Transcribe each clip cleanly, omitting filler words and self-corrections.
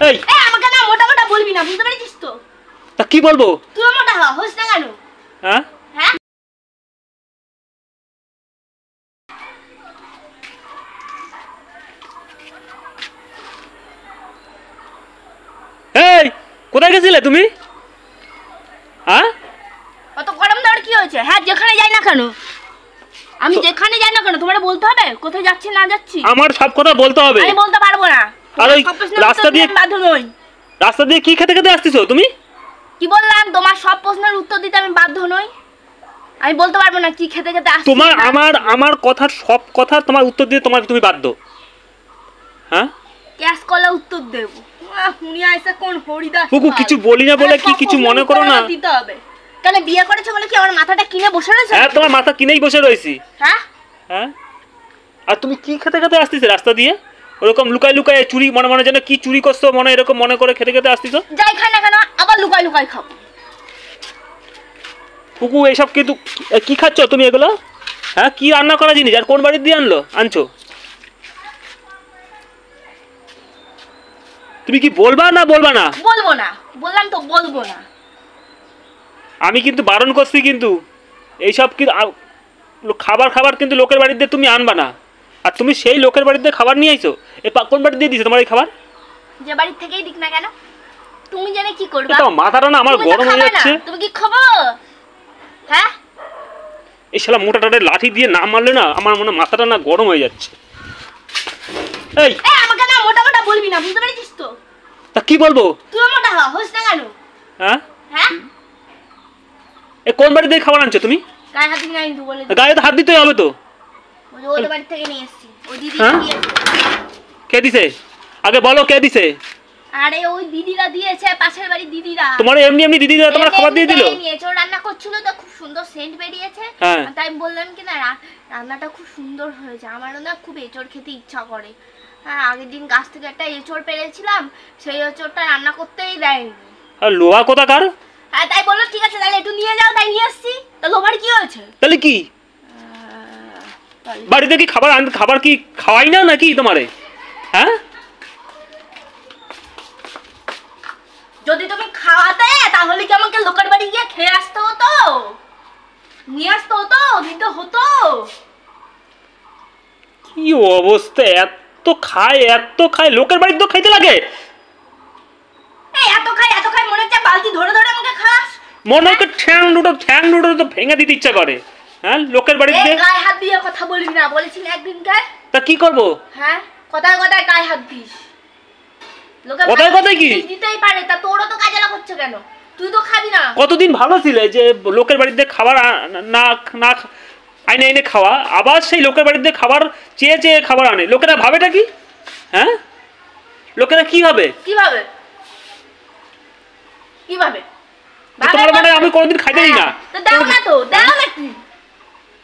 এই আমাকে না মোটা মোটা বলবি না, বুঝতে পেরেছিস তো? তা কি বলবো? তুই মোটা হোস না কেন? হ্যাঁ হ্যাঁ এই কোথায় গেছিলে তুমি? হ্যাঁ অত গরম দেওয়ার কি হয়েছে? হ্যাঁ যেখানে যাই না কেন, আমি যেখানে যাই না কেন তোমার বলতে হবে কোথায় যাচ্ছি না যাচ্ছি? আমার সব কথা বলতে হবে। আমি বলতে পারবো না। আর ওই রাস্তা দিয়ে বাধ্য নই। রাস্তা দিয়ে কি খেতে খেতে আসতেছো তুমি? কি বললাম? তোমার সব প্রশ্নের উত্তর দিতে আমি বাধ্য নই। আমি বলতে পারবো না কি খেতে খেতে আসছি। তোমার আমার কথার সব কথা তোমার উত্তর দিয়ে তুমি বাধ্য। হ্যাঁ ক্যাশ কলে উত্তর দেব। হুনি আইসা কোন হরিদাস বুকু কিছু বলি না বলে কি কিছু মনে করো না? দিতে হবে। কেন বিয়ে করেছো বলে কি আমার মাথাটা কিনে বসে রয়েছে? হ্যাঁ তোমার মাথা কিনেই বসে রয়েছি। হ্যাঁ হ্যাঁ আর তুমি কি খেতে খেতে আসতেছো রাস্তা দিয়ে? ওরকম লুকাই লুকাই চুরি মনে মনে যেন কি চুরি করছো মনে এরকম মনে করে খেতে খেতে আসতেছো? যাই খাই না কেন আবার লুকাই লুকাই খাবো। কুকু এইসব কিন্তু কি খাচ্ছ তুমি এগুলো? হ্যাঁ কি রান্না করা জিনিস আর কোন বাড়ির দিয়ে আনছো? তুমি কি বলবা না বলবা না? বলবো না, বললাম তো বলবো না। আমি কিন্তু বারণ করছি কিন্তু এইসব কি খাবার কিন্তু লোকের বাড়িতে তুমি আনবা না। আর তুমি সেই লোকের বাড়িতে খাবার নিয়ে আইছো। এই কোন বাড়ি দিয়ে দিছে তোমার এই খাবার? যে বাড়ি থেকেই দিক না কেন, তুমি জানে কি করবা? তো মাথাটা না আমার গরম হয়ে যাচ্ছে। তুমি কি খাবো? হ্যাঁ এই শালা মোটাটারে লাঠি দিয়ে না মারলে না আমার মনে মাথাটা না গরম হয়ে যাচ্ছে। এই আমাকে না মোটা মোটা বলবি না, বুঝতে পেরেছিস তো? তা কি বলবো? তুই মোটা হোস না কেন? হ্যাঁ হ্যাঁ এই কোন বাড়ি দিয়ে খাবার আনছো তুমি? গায়ে হাত দিবি না কিন্তু বলে দিই। গায়ে তো হাত দিতেই হবে তো। ওই ওদের বাড়ি থেকে নিয়ে এসেছি, ওই দিদি দিয়েছে। কে দিছে? আগে বলো কে দিছে? আরে ওই দিদিরা দিয়েছে, পাশের বাড়ির দিদিরা। তোমার এমনি এমনি দিদিরা তোমার খাবার দিয়ে দিল? নিয়েছে, ও রান্না করছিল তো খুব সুন্দর সেন্ট বেরিয়েছে। তাই আমি বললাম কি না রান্নাটা খুব সুন্দর হয়েছে, আমারও না খুব এঁচড় খেতে ইচ্ছা করে। হ্যাঁ আগের দিন গাছ থেকে একটা এঁচড় পেরেছিলাম, সেই এঁচড়টা রান্না করতেই দেয়নি। আর লোহা কোথাকার? হ্যাঁ তাই বললো ঠিক আছে তাহলে একটু নিয়ে যাও, তাই নিয়ে আসছি। তা লোভার কি হয়েছে? তাহলে কি বাড়িতে কি খাবার কি খাওয়াই না নাকি তোমারে? হ্যাঁ যদি তুমি খাওয়াতে তাহলে কি আমাকে লোকের বাড়ি গিয়ে খেয়ে আসতে হতো, নিয়ে আসতে হতো, দিতে হতো? কি অবস্থা! এত খায় লোকের বাড়িতে তো খাইতে লাগে। এত খাই মনে হচ্ছে বালতি ধরে ধরে আমাকে খাস। মনে হয় ঠ্যাং দুটো তো ভেঙে দিতে ইচ্ছা করে। হ্যাঁ লোকের বাড়িতে গায়ে হাত দিয়ে কথা বলবি না, বলেছি না একদিন কার। তা কি করবো? হ্যাঁ কথায় কথায় গায়ে হাত দিস। লোকে কথায় কি দিতেই পারে, তা তোরও তো কাজে লাগাচ্ছে কেন? তুই তো খাবি না। কতদিন ভালো ছিলে যে লোকের বাড়িতে খাবার না না আইনে এনে খাওয়া, আবার সেই লোকের বাড়িতে খাবার চেয়ে চেয়ে খাবার আনে। লোকেরা ভাবেটা কি? হ্যাঁ লোকেরা কি ভাবে? কিভাবে তোমার মানে আমি কোনোদিন খাইতে দিই না? দাও না তো, দাও নাকি?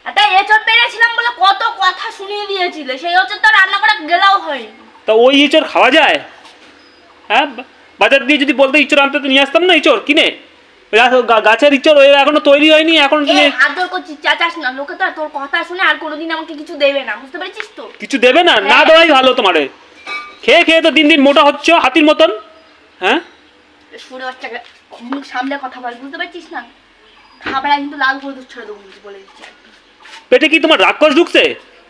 একটা এঁচড় পেরেছিলাম বলে কত কথা শুনিয়ে দিয়েছিলে, সেই এঁচড় তো রান্না করে গেলাও হয়নি। তা ওই এঁচড় খাওয়া যায়? হ্যাঁ বাজার দিয়ে যদি বলতে ইঁচড় আনতে তো নিয়ে আসতাম না ইঁচড় কিনে। গাছের ইঁচড় এখনো তৈরি হয়নি, এখন তুমি আদর করছিস, চাচাস না। লোকে তো তোর কথা শুনে আর কোনোদিন আমাকে কিছু দেবে না, বুঝতে পেরেছিস তো? কিছু দেবে না? না দেওয়াই ভালো তোমারে। খেয়ে খেয়ে তো দিন দিন মোটা হচ্ছে হাতির মতন। হ্যাঁ সুরে বাচ্চাকে মুখ সামনে কথা বল, বুঝতে পারছিস না? খাবার কিন্তু লাল হলুদ ছেড়ে দেবো বলে দিচ্ছি। পেটে কি তোমার রাক্ষস ঢুকছে?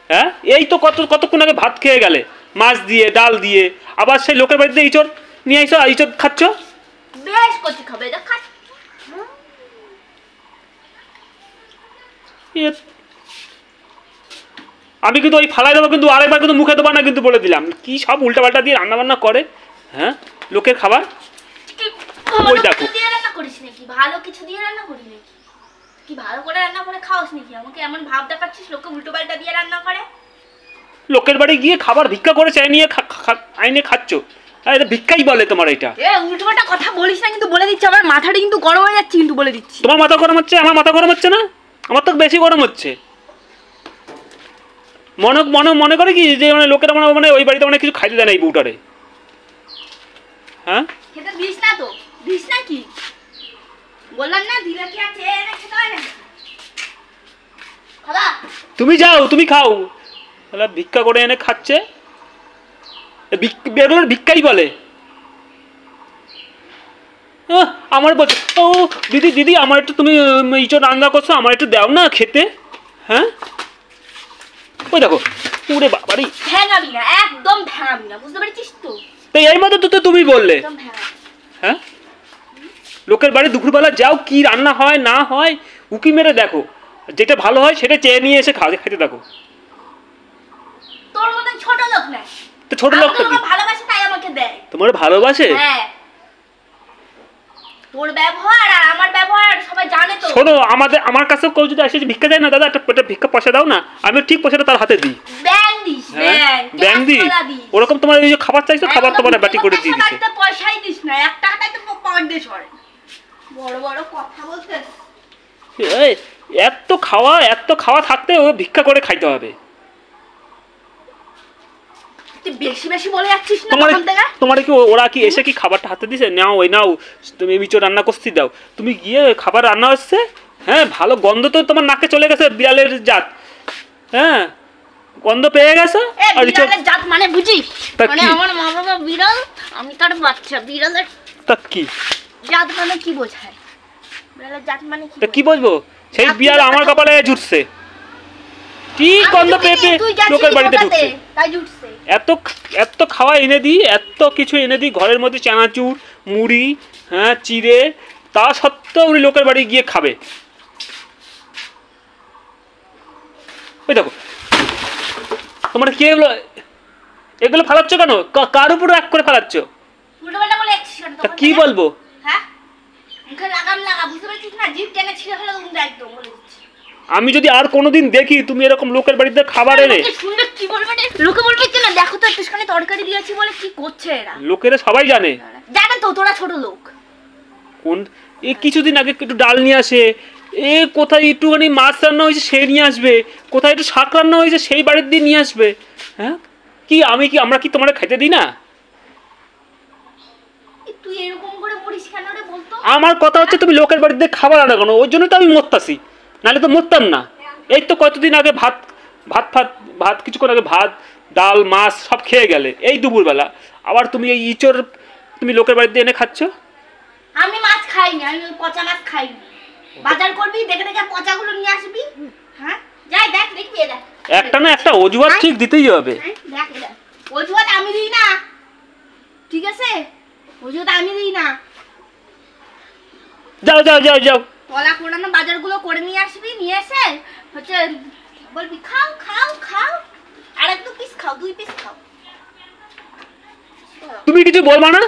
হ্যাঁ এই তো কতক্ষণ আগে ভাত খেয়ে গেলে মাছ দিয়ে ডাল দিয়ে, আবার সেই লোকের বাড়িতে ইঁচড় নিয়ে আইসো, ইঁচড় খাচ্ছ। বেশ করছি খাবে, এটা খাচ্ছ। আমি কিন্তু ওই ফালাই দেবো, কিন্তু আরেকবার কিন্তু মুখে দেবো না কিন্তু বলে দিলাম। কি সব উল্টাপাল্টা দিয়ে রান্না বান্না করে। হ্যাঁ লোকের খাবার ওই দেখো। রান্না করিস নাকি? ভালো কিছু দিয়ে রান্না করি নাকি? কি ভালো করে রান্না করে খাওয়াস নাকি? আমাকে এমন ভাব দেখাচ্ছিস লোকে উল্টোপাল্টা দিয়ে রান্না করে। লোকের বাড়ি গিয়ে খাবার ভিক্ষা করে চাই নিয়ে আইনে খাচ্ছ। এটা ভিক্ষাই বলে তোমার এটা? উল্টোপাল্টা কথা বলিস না কিন্তু বলে দিচ্ছি, আমার মাথাটা কিন্তু গরম হয়ে যাচ্ছে কিন্তু বলে দিচ্ছি। তোমার মাথা গরম হচ্ছে? আমার মাথা গরম হচ্ছে না? আমার তো বেশি গরম হচ্ছে। মনে করে কি যে মানে লোকেরা মানে ওই বাড়িতে মানে কিছু খাইতে দেয় না এই বউটারে। হ্যাঁ খেতে দিস না তো, দিস না কি? বললাম না দিলে কি আছে না খেতে হয় না। খাবা তুমি যাও, তুমি খাও। তাহলে ভিক্ষা করে এনে খাচ্ছে, বেরোলে ভিক্ষাই বলে। আমার বলছে ও দিদি দিদি আমার একটু তুমি ইঁচড় রান্না করছো আমার একটু দাও না খেতে। হ্যাঁ ওই দেখো পুরে বাবারই ভেঙাবি না, একদম ভেঙাবি না, বুঝতে পেরেছিস তো? তো এই মতো তো তুমি বললে। একদম ভেঙাবি। হ্যাঁ লোকের বাড়ি দুপুরবেলা যাও, কি রান্না হয় না হয় উকি মেরে দেখো, যেটা ভালো হয় সেটা চেয়ে নিয়ে এসে খেতে দেখো। তোর মতন ছোট লোক না, তো ছোট লোক তো কি ভালোবাসে তাই আমাকে দেয়। তোমার ভালোবাসে? হ্যাঁ তোর ব্যবহার আর আমার ব্যবহার সবাই জানে তো। শোনো আমার কাছে কেউ যদি আসে ভিক্ষা দেয় না, দাদা একটা ভিক্ষা পয়সা দাও না, আমি ঠিক পয়সাটা তার হাতে দিই। ব্যাং দিস, ব্যাং দিই ওরকম। তোমার এই যে খাবার চাইছো খাবার তোমার ব্যাটি করে দিয়ে দিছে। একটা পয়সাই দিস না, 1 টাকাটাই তো পকেট দিয়ে সরে। বড় বড় কথা বলছিস। এই এত খাওয়া থাকতে ও ভিক্ষা করে খাইতে হবে। বেশি বেশি বলে যাচ্ছিস না তখন থেকে। তোমার কি ওরা কি এসে কি খাবারটা হাতে দিছে, নাও ওই নাও তুমি ইঁচড় রান্না করছি দাও, তুমি গিয়ে খাবার রান্না হচ্ছে, হ্যাঁ ভালো গন্ধ তো তোমার নাকে চলে গেছে, বিড়ালের জাত, হ্যাঁ গন্ধ পেয়ে গেছে। আর বিড়ালের জাত মানে বুঝিস? মানে আমার মা বাবা বিড়াল, আমি তার বাচ্চা। বিড়ালের তা কি জাত মানে কি বোঝায়? বিড়ালের জাত মানে কি? তা কি বলবো, সেই বিড়াল আমার কপালে জুটছে, ঠিক গন্ধ পেয়ে লোকের বাড়িতে ঢুকছে। এত খাওয়া এনে দিই, এত কিছু এনে দিই ঘরের মধ্যে, চানাচুর মুড়ি হ্যাঁ চিড়ে, তা সত্ত্বেও উনি লোকের বাড়ি গিয়ে খাবে। ওই দেখো তোমার কি এগুলো ফালাচ্ছ কেন, কার উপর রাগ করে ফালাচ্ছ? কি বলবো? আমি যদি আর কোনোদিন দেখি তুমি এরকম লোকের বাড়িতে খাবার এনে, লোকে বলবে কি না, দেখো তো একটুখানি তরকারি দিয়েছি বলে কি করছে এরা। লোকেরা সবাই জানে তো, তোরা ছোট লোক। কোন এই কিছুদিন আগে একটু ডাল নিয়ে আসে, এ কোথায় একটুখানি মাছ রান্না হয়েছে সে নিয়ে আসবে, কোথায় একটু শাক রান্না হয়েছে সেই বাড়ির দিয়ে নিয়ে আসবে। হ্যাঁ আমরা কি তোমার খাইতে দিই না? তুই এরকম করে মরিস কেন রে বলতো? আমার কথা হচ্ছে তুমি লোকের বাড়িতে খাবার আনা কেন, ওই জন্য তো আমি মরতাছি, নাহলে তো মরতাম না। এই তো কতদিন আগে ভাত কিছুক্ষণ আগে ভাত ডাল মাছ সব খেয়ে গেলে, এই দুপুরবেলা আবার তুমি এই ইঁচড় তুমি লোকের বাড়িতে এনে খাচ্ছ। আমি মাছ খাইনি, আমি পচা মাছ খাইনি। বাজার করবি, দেখে দেখে পচাগুলো নিয়ে আসবি। হ্যাঁ যাই দেখ, দেখবি দেখ, একটা না একটা অজুহাত ঠিক দিতেই হবে। দেখ অজুহাত আমি দিই না, ঠিক আছে? অজুহাত আমি দিই না। যাও যাও যাও যাও, কলা কোড়ানো বাজারগুলো করে নিয়ে আসবি, নিয়ে এসে হচ্ছে বলবি খাও খাও খাও, আর 2 পিস খাও, 2 পিস খাও। তুমি কিছু বলবা না?